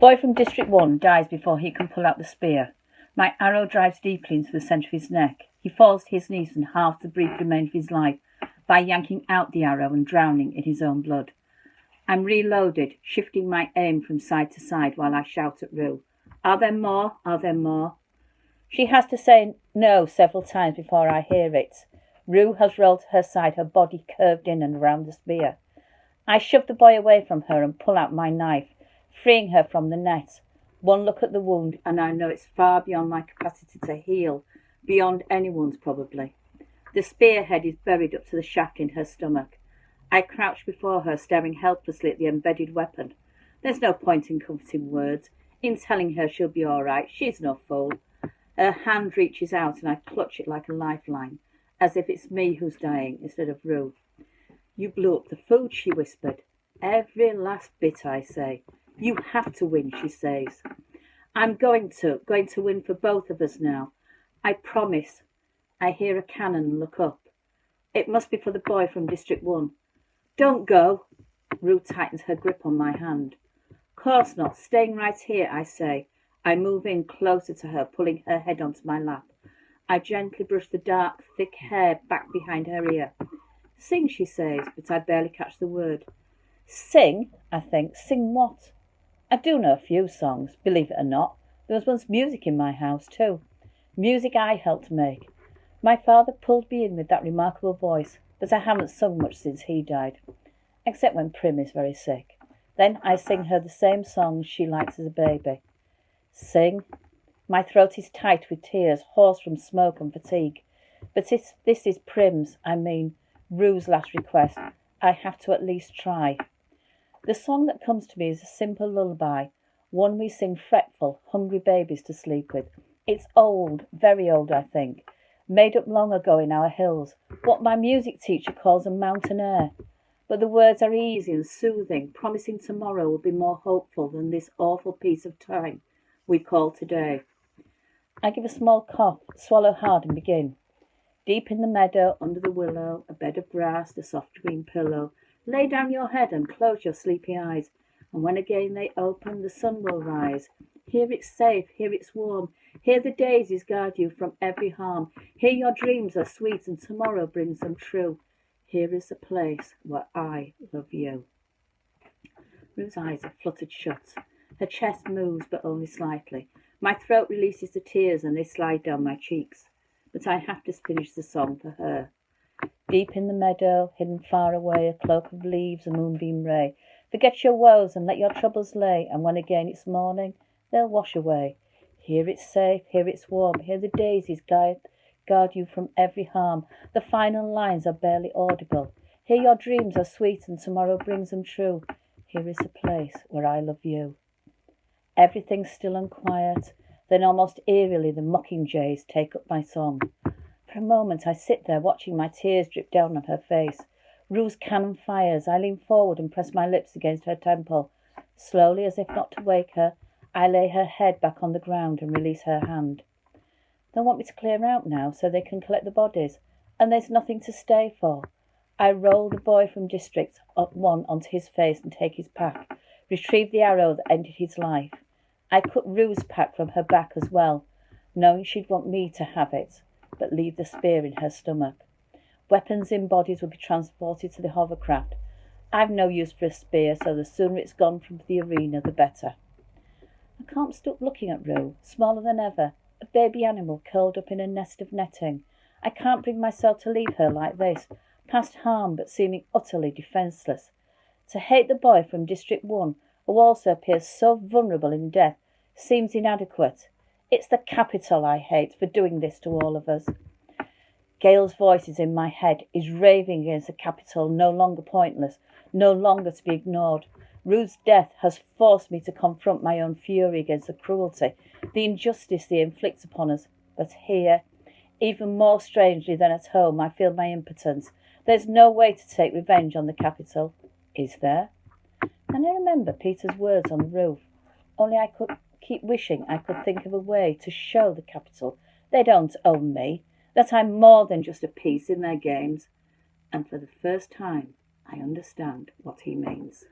boy from District 1 dies before he can pull out the spear. My arrow drives deeply into the centre of his neck. He falls to his knees and halves the brief remainder of his life by yanking out the arrow and drowning in his own blood. I'm reloaded, shifting my aim from side to side while I shout at Rue. Are there more? Are there more? She has to say no several times before I hear it. Rue has rolled to her side, her body curved in and around the spear. I shove the boy away from her and pull out my knife, freeing her from the net. One look at the wound and I know it's far beyond my capacity to heal, beyond anyone's probably. The spearhead is buried up to the shaft in her stomach. I crouch before her, staring helplessly at the embedded weapon. There's no point in comforting words, in telling her she'll be all right. She's no fool. Her hand reaches out and I clutch it like a lifeline, as if it's me who's dying instead of Rue. You blew up the food, she whispered. Every last bit, I say. You have to win, she says. I'm going to win for both of us now. I promise. I hear a cannon and look up. It must be for the boy from District 1. Don't go. Rue tightens her grip on my hand. Course not. Staying right here, I say. I move in closer to her, pulling her head onto my lap. I gently brush the dark, thick hair back behind her ear. Sing, she says, but I barely catch the word. Sing, I think. Sing what? I do know a few songs, believe it or not. There was once music in my house too. Music I helped make. My father pulled me in with that remarkable voice, but I haven't sung much since he died, except when Prim is very sick. Then I sing her the same songs she liked as a baby. Sing. My throat is tight with tears, hoarse from smoke and fatigue. But this is Prim's, Rue's last request. I have to at least try. The song that comes to me is a simple lullaby, one we sing fretful, hungry babies to sleep with. It's old, very old, I think, made up long ago in our hills, what my music teacher calls a mountain air. But the words are easy and soothing, promising tomorrow will be more hopeful than this awful piece of time we call today. I give a small cough, swallow hard and begin. Deep in the meadow, under the willow, a bed of grass, the soft green pillow, lay down your head and close your sleepy eyes, and when again they open, the sun will rise. Here it's safe, here it's warm, here the daisies guard you from every harm, here your dreams are sweet and tomorrow brings them true. Here is the place where I love you. Rue's eyes are fluttered shut. Her chest moves, but only slightly. My throat releases the tears and they slide down my cheeks. But I have to finish the song for her. Deep in the meadow, hidden far away, a cloak of leaves, a moonbeam ray. Forget your woes and let your troubles lay, and when again it's morning, they'll wash away. Here it's safe, here it's warm, here the daisies guard you from every harm. The final lines are barely audible. Here your dreams are sweet and tomorrow brings them true. Here is the place where I love you. Everything's still and quiet. Then almost eerily the mockingjays take up my song. For a moment I sit there watching my tears drip down on her face. Rue's cannon fires. I lean forward and press my lips against her temple. Slowly, as if not to wake her, I lay her head back on the ground and release her hand. They want me to clear out now so they can collect the bodies, and there's nothing to stay for. I roll the boy from District 1 onto his face and take his pack, retrieve the arrow that ended his life. I cut Rue's pack from her back as well, knowing she'd want me to have it, but leave the spear in her stomach. Weapons in bodies will be transported to the hovercraft. I've no use for a spear, so the sooner it's gone from the arena, the better. I can't stop looking at Rue, smaller than ever, a baby animal curled up in a nest of netting. I can't bring myself to leave her like this, past harm but seeming utterly defenceless. To hate the boy from District 1, who also appears so vulnerable in death, seems inadequate. It's the capital I hate for doing this to all of us. Gail's voice is in my head, is raving against the capital, no longer pointless, no longer to be ignored. Rue's death has forced me to confront my own fury against the cruelty, the injustice they inflict upon us. But here, even more strangely than at home, I feel my impotence. There's no way to take revenge on the capital, is there? And I remember Peter's words on the roof. Only I could keep wishing I could think of a way to show the capital they don't own me, that I'm more than just a piece in their games. And for the first time, I understand what he means.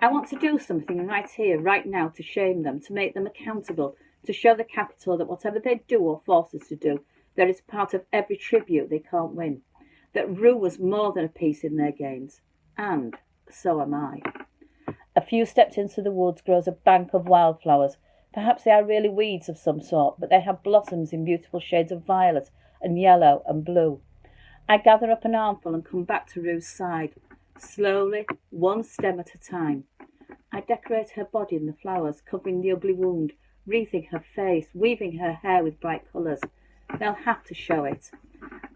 I want to do something right here, right now, to shame them, to make them accountable, to show the capital that whatever they do or force us to do, there is part of every tribute they can't win. That Rue was more than a piece in their games. And so am I. A few steps into the woods grows a bank of wildflowers. Perhaps they are really weeds of some sort, but they have blossoms in beautiful shades of violet and yellow and blue. I gather up an armful and come back to Rue's side, slowly, one stem at a time. I decorate her body in the flowers, covering the ugly wound, wreathing her face, weaving her hair with bright colours. They'll have to show it.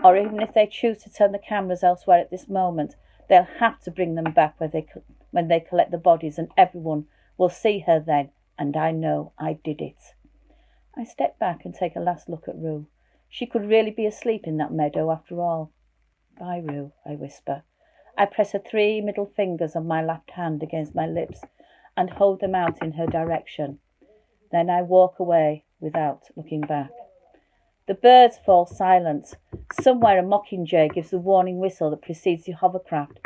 Or even if they choose to turn the cameras elsewhere at this moment, they'll have to bring them back when they collect the bodies, and everyone will see her then, and I know I did it. I step back and take a last look at Rue. She could really be asleep in that meadow after all. Bye, Rue, I whisper. I press her 3 middle fingers on my left hand against my lips and hold them out in her direction. Then I walk away without looking back. The birds fall silent. Somewhere a mockingjay gives the warning whistle that precedes the hovercraft.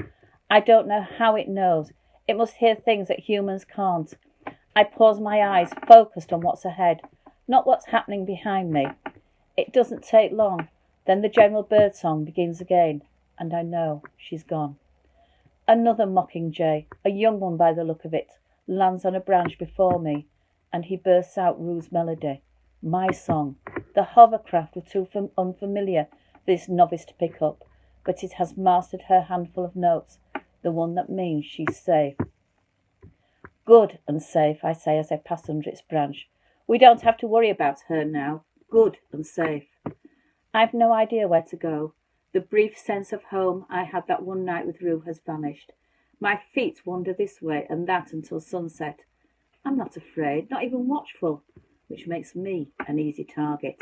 I don't know how it knows. It must hear things that humans can't. I pause my eyes, focused on what's ahead, not what's happening behind me. It doesn't take long. Then the general birdsong begins again, and I know she's gone. Another mockingjay, a young one by the look of it, lands on a branch before me, and he bursts out Rue's melody. My song. The hovercraft was too unfamiliar for this novice to pick up, but it has mastered her handful of notes, the one that means she's safe. Good and safe, I say as I pass under its branch. We don't have to worry about her now. Good and safe. I've no idea where to go. The brief sense of home I had that one night with Rue has vanished. My feet wander this way and that until sunset. I'm not afraid, not even watchful, which makes me an easy target.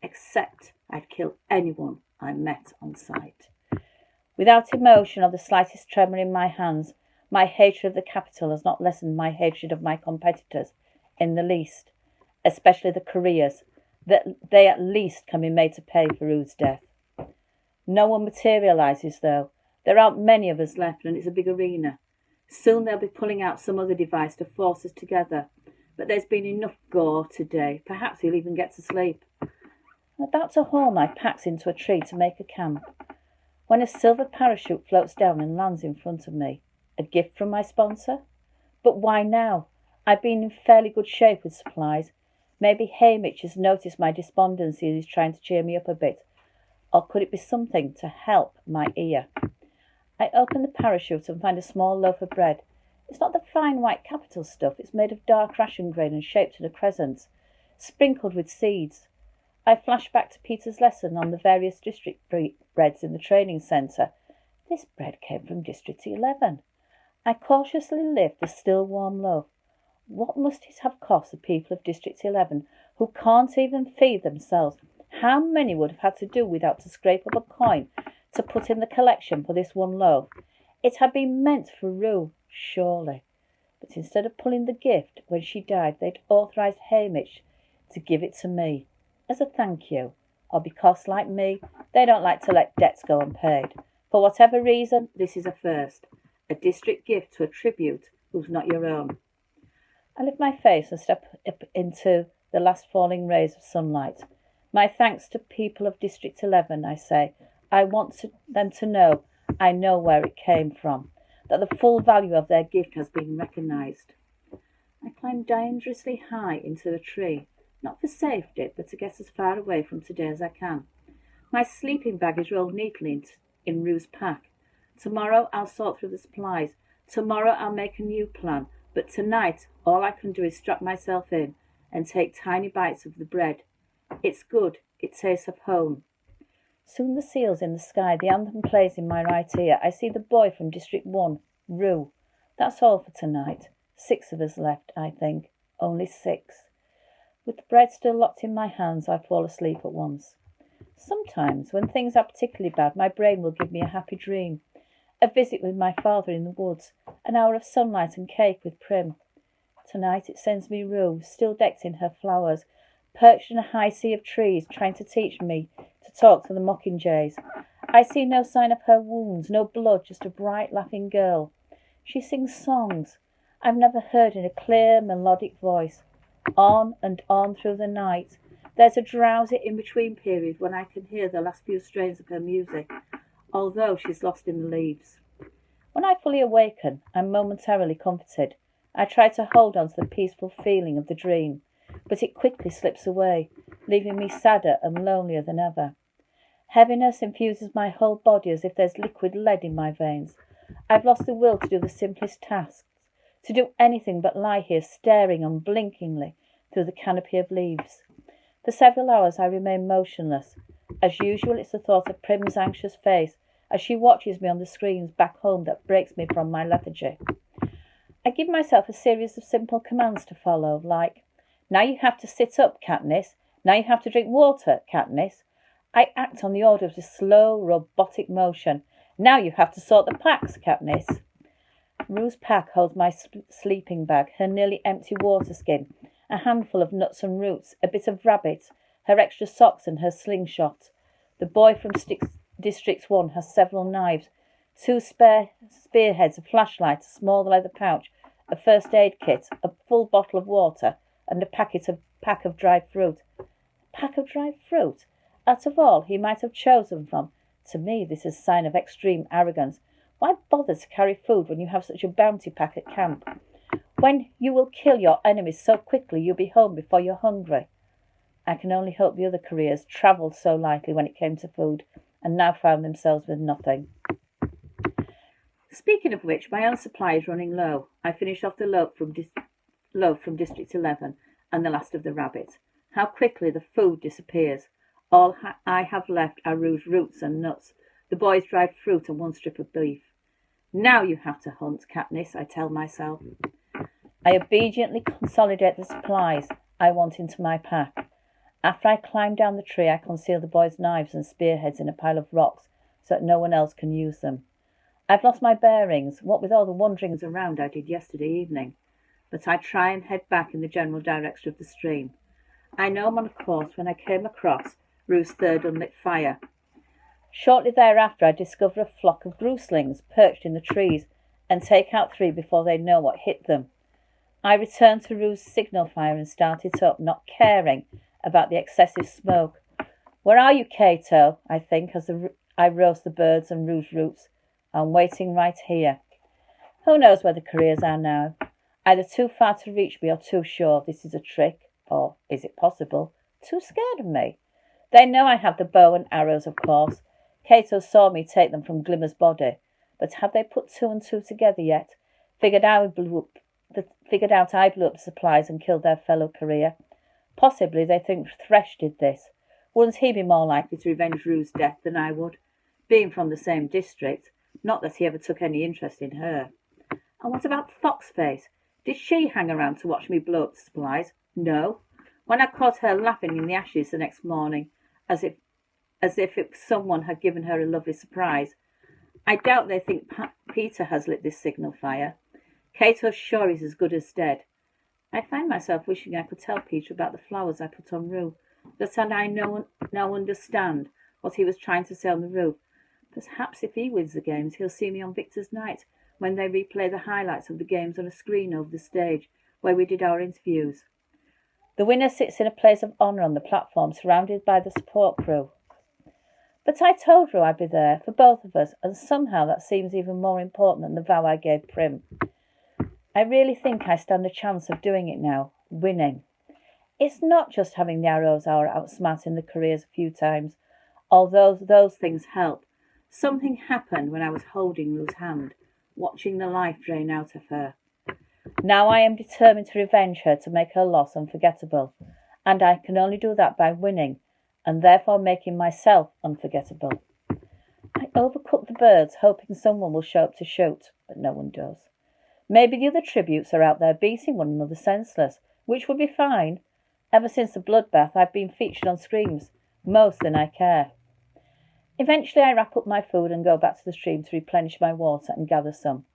Except I'd kill anyone I met on sight. Without emotion or the slightest tremor in my hands, my hatred of the capital has not lessened my hatred of my competitors in the least, especially the careers, that they at least can be made to pay for Rue's death. No one materialises, though. There aren't many of us left, and it's a big arena. Soon they'll be pulling out some other device to force us together. But there's been enough gore today. Perhaps we'll even get to sleep. I'm about to haul my packs into a tree to make a camp, when a silver parachute floats down and lands in front of me. A gift from my sponsor? But why now? I've been in fairly good shape with supplies. Maybe Hamish has noticed my despondency and is trying to cheer me up a bit. Or could it be something to help my ear? I open the parachute and find a small loaf of bread. It's not the fine white capital stuff. It's made of dark ration grain and shaped in a crescent, sprinkled with seeds. I flash back to Peter's lesson on the various district breads in the training centre. This bread came from District 11. I cautiously lift the still warm loaf. What must it have cost the people of District 11, who can't even feed themselves? How many would have had to do without to scrape up a coin to put in the collection for this one loaf? It had been meant for Rue, surely. But instead of pulling the gift when she died, they'd authorised Hamish to give it to me, as a thank you, or because, like me, they don't like to let debts go unpaid. For whatever reason, this is a first. A district gift to a tribute who's not your own. I lift my face and step up into the last falling rays of sunlight. My thanks to people of District 11, I say. I want them to know I know where it came from, that the full value of their gift has been recognised. I climb dangerously high into the tree, not for safety, but to get as far away from today as I can. My sleeping bag is rolled neatly in Rue's pack. Tomorrow I'll sort through the supplies. Tomorrow I'll make a new plan. But tonight all I can do is strap myself in and take tiny bites of the bread. It's good. It tastes of home. Soon the seal's in the sky. The anthem plays in my right ear. I see the boy from District 1, Rue. That's all for tonight. 6 of us left, I think. Only 6. With the bread still locked in my hands, I fall asleep at once. Sometimes, when things are particularly bad, my brain will give me a happy dream. A visit with my father in the woods, an hour of sunlight and cake with Prim. Tonight it sends me Rue, still decked in her flowers, perched in a high sea of trees, trying to teach me to talk to the mockingjays. I see no sign of her wounds, no blood, just a bright, laughing girl. She sings songs. I've never heard in a clear, melodic voice. On and on through the night. There's a drowsy in-between period when I can hear the last few strains of her music, although she's lost in the leaves. When I fully awaken, I'm momentarily comforted. I try to hold on to the peaceful feeling of the dream, but it quickly slips away, leaving me sadder and lonelier than ever. Heaviness infuses my whole body as if there's liquid lead in my veins. I've lost the will to do the simplest tasks, to do anything but lie here staring unblinkingly through the canopy of leaves. For several hours I remain motionless. As usual, it's the thought of Prim's anxious face as she watches me on the screens back home that breaks me from my lethargy. I give myself a series of simple commands to follow, like, now you have to sit up, Katniss. Now you have to drink water, Katniss. I act on the order of this slow, robotic motion. Now you have to sort the packs, Katniss. Rue's pack holds my sleeping bag, her nearly empty water skin, a handful of nuts and roots, a bit of rabbit, her extra socks and her slingshot. The boy from District 1 has several knives, 2 spare spearheads, a flashlight, a small leather pouch, a first aid kit, a full bottle of water, and a pack of dried fruit. A pack of dried fruit? Out of all he might have chosen from, to me this is a sign of extreme arrogance. Why bother to carry food when you have such a bounty pack at camp? When you will kill your enemies so quickly you'll be home before you're hungry. I can only hope the other couriers travelled so lightly when it came to food, and now found themselves with nothing. Speaking of which, my own supply is running low. I finished off the loaf from District 11 and the last of the rabbit. How quickly the food disappears. All I have left are Rue's roots and nuts, the boy's dried fruit and 1 strip of beef. Now you have to hunt, Katniss, I tell myself. I obediently consolidate the supplies I want into my pack. After I climb down the tree, I conceal the boy's knives and spearheads in a pile of rocks so that no one else can use them. I've lost my bearings, what with all the wanderings around I did yesterday evening, but I try and head back in the general direction of the stream. I know I'm on a course when I came across Rue's third unlit fire. Shortly thereafter, I discover a flock of gooselings perched in the trees and take out 3 before they know what hit them. I return to Rue's signal fire and start it up, not caring about the excessive smoke. Where are you, Cato? I think as I roast the birds and Rue's roots. I'm waiting right here. Who knows where the couriers are now? Either too far to reach me or too sure this is a trick, or, is it possible, too scared of me. They know I have the bow and arrows, of course. Cato saw me take them from Glimmer's body, but have they put 2 and 2 together yet? Figured out I blew up the supplies and killed their fellow courier. Possibly they think Thresh did this. Wouldn't he be more likely to revenge Rue's death than I would, being from the same district? Not that he ever took any interest in her. And what about Foxface? Did she hang around to watch me blow up the supplies? No. When I caught her laughing in the ashes the next morning, as if someone had given her a lovely surprise. I doubt they think Peter has lit this signal fire. Cato's sure he's as good as dead. I find myself wishing I could tell Peter about the flowers I put on Rue, that I now understand what he was trying to say on the roof. Perhaps if he wins the games, he'll see me on Victor's night, when they replay the highlights of the games on a screen over the stage where we did our interviews. The winner sits in a place of honour on the platform, surrounded by the support crew. But I told Rue I'd be there for both of us, and somehow that seems even more important than the vow I gave Prim. I really think I stand a chance of doing it now, winning. It's not just having the arrows or outsmarting the careers a few times, although those things help. Something happened when I was holding Rue's hand, watching the life drain out of her. Now I am determined to revenge her, to make her loss unforgettable, and I can only do that by winning, and therefore making myself unforgettable. I overcook the birds, hoping someone will show up to shoot, but no one does. Maybe the other tributes are out there beating one another senseless, which would be fine. Ever since the bloodbath, I've been featured on screens, most than I care. Eventually I wrap up my food and go back to the stream to replenish my water and gather some.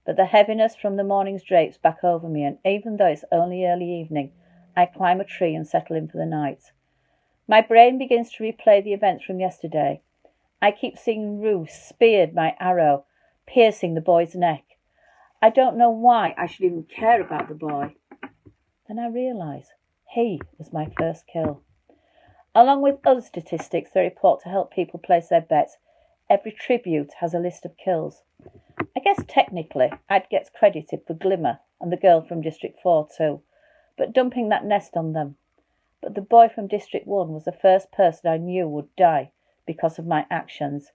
But the heaviness from the morning's drapes back over me, and even though it's only early evening, I climb a tree and settle in for the night. My brain begins to replay the events from yesterday. I keep seeing Rue speared my arrow, piercing the boy's neck. I don't know why I should even care about the boy. Then I realise he was my first kill. Along with other statistics they report to help people place their bets, every tribute has a list of kills. I guess technically I'd get credited for Glimmer and the girl from District 4 too, but dumping that nest on them. But the boy from District 1 was the first person I knew would die because of my actions.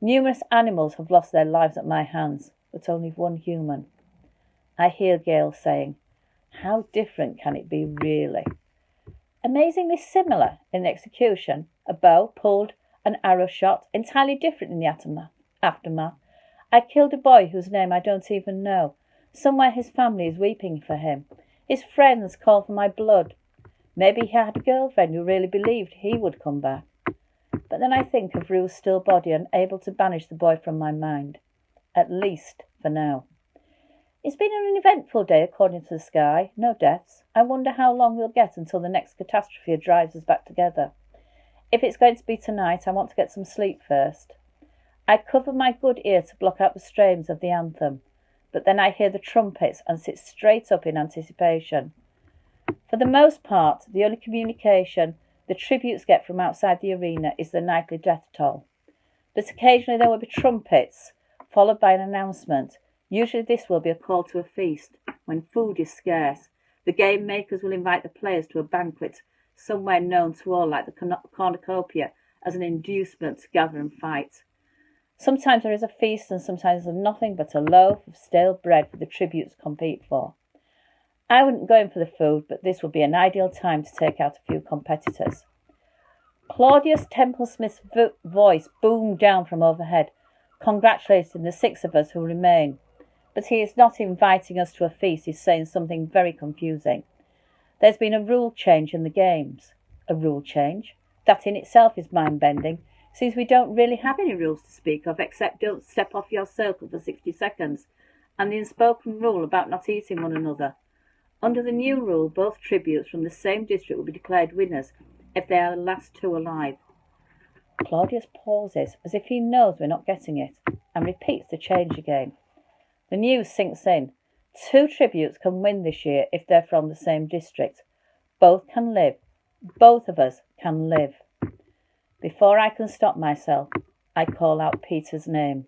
Numerous animals have lost their lives at my hands, but only one human. I hear Gail saying, "How different can it be, really?" Amazingly similar in the execution, a bow pulled, an arrow shot, entirely different in the aftermath. I killed a boy whose name I don't even know. Somewhere his family is weeping for him. His friends call for my blood. Maybe he had a girlfriend who really believed he would come back. But then I think of Rue's still body, unable to banish the boy from my mind. At least for now. It's been an eventful day according to the sky. No deaths. I wonder how long we'll get until the next catastrophe drives us back together. If it's going to be tonight, I want to get some sleep first. I cover my good ear to block out the strains of the anthem, but then I hear the trumpets and sit straight up in anticipation. For the most part, the only communication the tributes get from outside the arena is the nightly death toll. But occasionally there will be trumpets, followed by an announcement. Usually this will be a call to a feast. When food is scarce, the game makers will invite the players to a banquet somewhere known to all like the cornucopia as an inducement to gather and fight. Sometimes there is a feast and sometimes there's nothing but a loaf of stale bread for the tributes to compete for. I wouldn't go in for the food, but this would be an ideal time to take out a few competitors. Claudius Templesmith's voice boomed down from overhead, congratulating the 6 of us who remain. But he is not inviting us to a feast, he's saying something very confusing. There's been a rule change in the games. A rule change? That in itself is mind-bending, since we don't really have any rules to speak of, except don't step off your circle for 60 seconds, and the unspoken rule about not eating one another. Under the new rule, both tributes from the same district will be declared winners if they are the last 2 alive. Claudius pauses, as if he knows we're not getting it, and repeats the change again. The news sinks in. 2 tributes can win this year if they're from the same district. Both can live. Both of us can live. Before I can stop myself, I call out Peter's name.